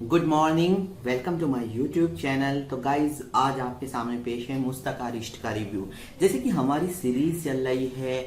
Good morning, welcome to my YouTube channel. तो guys आज आपके सामने पेश है मुस्तक अरिष्ट का रिव्यू। जैसे कि हमारी सीरीज चल रही है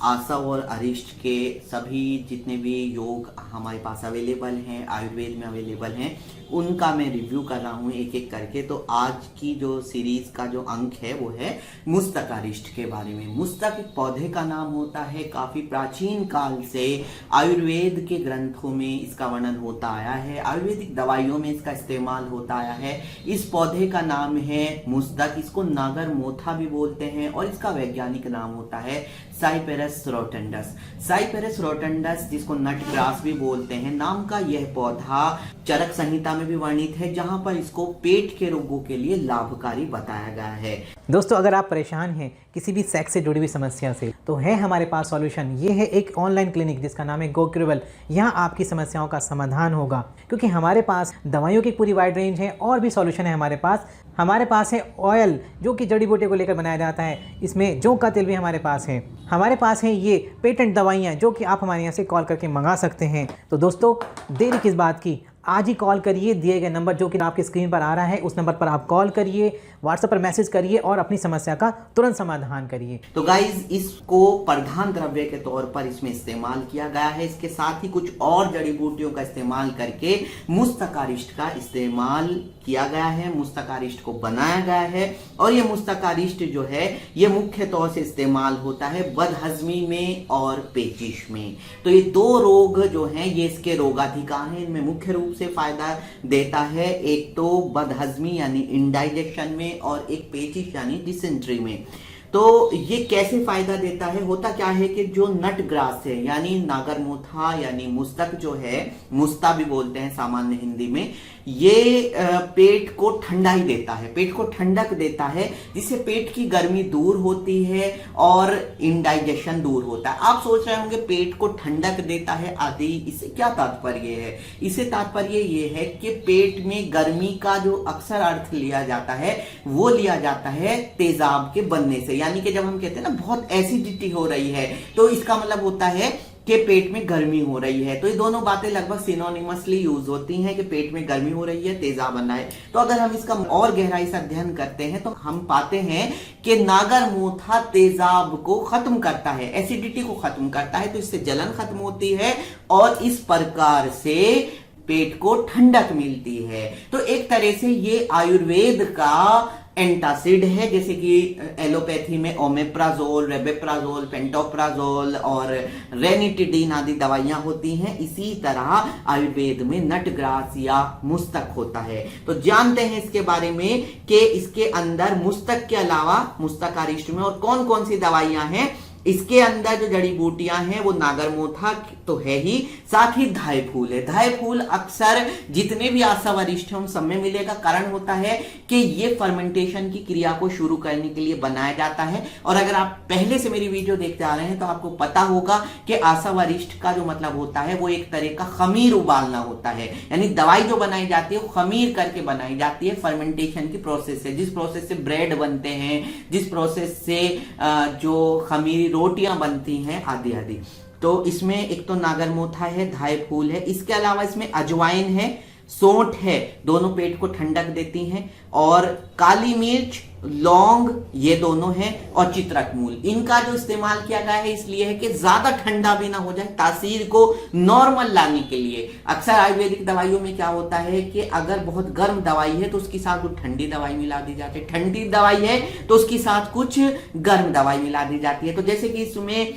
आशा और अरिष्ट के सभी जितने भी योग हमारे पास अवेलेबल हैं, आयुर्वेद में अवेलेबल हैं, उनका मैं रिव्यू कर रहा हूँ एक एक करके। तो आज की जो सीरीज का जो अंक है वो है मुस्तक अरिष्ट के बारे में। मुस्तक एक पौधे का नाम होता है। काफी प्राचीन काल से आयुर्वेद के ग्रंथों में इसका वर्णन होता आया है, आयुर्वेदिक दवाइयों में इसका इस्तेमाल होता आया है। इस पौधे का नाम है मुस्तक। इसको नागर मोथा भी बोलते हैं और इसका वैज्ञानिक नाम होता है साइपेरस रोटंडस। साइपेरस रोटंडस जिसको नट ग्रास भी बोलते हैं, नाम का यह पौधा चरक संहिता में भी वर्णित है, जहां पर इसको पेट के रोगों के लिए लाभकारी बताया गया है। दोस्तों, अगर आप परेशान हैं किसी भी सेक्स से जुड़ी हुई समस्या से, तो है हमारे पास सॉल्यूशन। ये है एक ऑनलाइन क्लिनिक जिसका नाम है गोक्यूरेबल। यहाँ आपकी समस्याओं का समाधान होगा, क्योंकि हमारे पास दवाइयों की पूरी वाइड रेंज है और भी सॉल्यूशन है हमारे पास। हमारे पास है ऑयल जो कि जड़ी बूटियों को लेकर बनाया जाता है। इसमें जौ का तेल भी हमारे पास है। हमारे पास है ये पेटेंट दवाइयाँ जो कि आप हमारे यहाँ से कॉल करके मंगा सकते हैं। तो दोस्तों, देरी किस बात की, आज ही कॉल करिए। दिए गए नंबर जो कि आपकी स्क्रीन पर आ रहा है, उस नंबर पर आप कॉल करिए, व्हाट्सएप पर मैसेज करिए और अपनी समस्या का तुरंत समाधान करिए। तो गाइज इसको प्रधान द्रव्य के तौर पर इसमें इस्तेमाल किया गया है। इसके साथ ही कुछ और जड़ी बूटियों का इस्तेमाल करके मुस्तक अरिष्ट का इस्तेमाल किया गया है, मुस्तक अरिष्ट को बनाया गया है। और ये मुस्तक अरिष्ट जो है ये मुख्य तौर से इस्तेमाल होता है बदहजमी में और पेचिश में। तो ये दो रोग जो हैं ये इसके रोगाधिकार हैं, इनमें मुख्य रूप से फायदा देता है। एक तो बदहजमी यानी इंडाइजेशन में और एक पेचिश यानी डिसेंट्री में। तो ये कैसे फायदा देता है, होता क्या है कि जो नट ग्रास है यानी नागरमोथा यानी मुस्तक जो है, मुस्ता भी बोलते हैं सामान्य हिंदी में, ये पेट को ठंडाई देता है, पेट को ठंडक देता है, जिससे पेट की गर्मी दूर होती है और इंडाइजेशन दूर होता है। आप सोच रहे होंगे पेट को ठंडक देता है आदि, इससे क्या तात्पर्य है? इससे तात्पर्य ये है कि पेट में गर्मी का जो अक्सर अर्थ लिया जाता है वो लिया जाता है तेजाब के बनने से। यानी कि जब हम कहते हैं ना बहुत एसिडिटी हो रही है, तो इसका मतलब होता है कि पेट में गर्मी हो रही है। तो ये दोनों बातें लगभग सिनोनिमसली यूज होती हैं कि पेट में गर्मी हो रही है, तेजाब बन रहा है। तो अगर हम इसका और गहराई से अध्ययन करते हैं तो हम पाते हैं कि नागरमोथा तेजाब को खत्म करता है, एसिडिटी को खत्म करता है, तो इससे जलन खत्म होती है और इस प्रकार से पेट को ठंडक मिलती है। तो एक तरह से ये आयुर्वेद का एंटासिड है, जैसे कि एलोपैथी में ओमेप्राजोल, रेबेप्राजोल, पेंटोप्राजोल और रेनिटिडीन आदि दवाइयां होती हैं। इसी तरह आयुर्वेद में नटग्रास या मुस्तक होता है। तो जानते हैं इसके बारे में कि इसके अंदर मुस्तक के अलावा मुस्तक अरिष्ट में और कौन कौन सी दवाइयां हैं। इसके अंदर जो जड़ी बूटियां हैं वो नागरमोथा तो है ही, साथ ही धाय फूल है। धाय फूल अक्सर जितने भी आशा वरिष्ठ हैं उन सब में मिलेगा। कारण होता है कि ये फर्मेंटेशन की क्रिया को शुरू करने के लिए बनाया जाता है। और अगर आप पहले से मेरी वीडियो देखते आ रहे हैं तो आपको पता होगा कि आशा वरिष्ठ का जो मतलब होता है वो एक तरह का खमीर उबालना होता है। यानी दवाई जो बनाई जाती है वो खमीर करके बनाई जाती है फर्मेंटेशन की प्रोसेस से। जिस प्रोसेस से ब्रेड बनते हैं, जिस प्रोसेस से जो खमीरी रोटियां बनती हैं आदि आदि। तो इसमें एक तो नागरमोथा है, धाय फूल है, इसके अलावा इसमें अजवाइन है, सौंठ है, दोनों पेट को ठंडक देती हैं, और काली मिर्च, लौंग, ये दोनों हैं, और चित्रक मूल। इनका जो इस्तेमाल किया गया है इसलिए है कि ज्यादा ठंडा भी ना हो जाए, तासीर को नॉर्मल लाने के लिए। अक्सर आयुर्वेदिक दवाइयों में क्या होता है कि अगर बहुत गर्म दवाई है तो उसके साथ कुछ ठंडी दवाई मिला दी जाती है, ठंडी दवाई है तो उसके साथ कुछ गर्म दवाई मिला दी जाती है। तो जैसे कि इसमें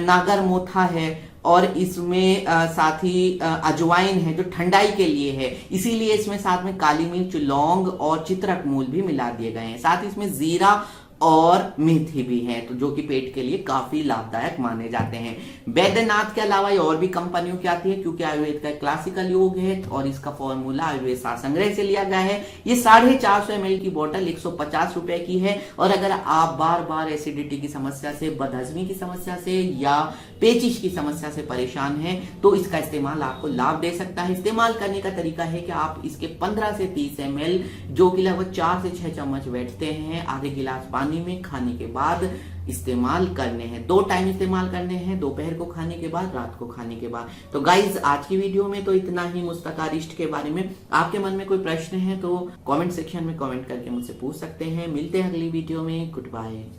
नागरमोथा है और इसमें साथ ही अजवाइन है जो ठंडाई के लिए है, इसीलिए इसमें साथ में काली मिर्च, लौंग और चित्रक मूल भी मिला दिए गए हैं। साथ ही इसमें जीरा और मेथी भी है, तो जो कि पेट के लिए काफी लाभदायक माने जाते हैं। वैद्यनाथ के अलावा ये और भी कंपनियों की आती है, क्योंकि आयुर्वेद का क्लासिकल योग है और इसका फॉर्मूला आयुर्वेद शास्त्र संग्रह से लिया गया है। ये 450 ml की बोतल 150 रुपए की है। और अगर आप बार बार एसिडिटी की समस्या से, बदहजमी की समस्या से या पेचिश की समस्या से परेशान हैं तो इसका इस्तेमाल आपको लाभ दे सकता है। इस्तेमाल करने का तरीका है कि आप इसके 15 से 30 ml जो कि लगभग 4 से 6 चम्मच बैठते हैं आधे गिलास पानी में खाने के बाद इस्तेमाल करने हैं। 2 टाइम इस्तेमाल करने हैं, दोपहर को खाने के बाद, रात को खाने के बाद। तो गाइज आज की वीडियो में तो इतना ही मुस्तकारिष्ट के बारे में। आपके मन में कोई प्रश्न है तो कमेंट सेक्शन में कमेंट करके मुझसे पूछ सकते हैं। मिलते हैं अगली वीडियो में। Good bye.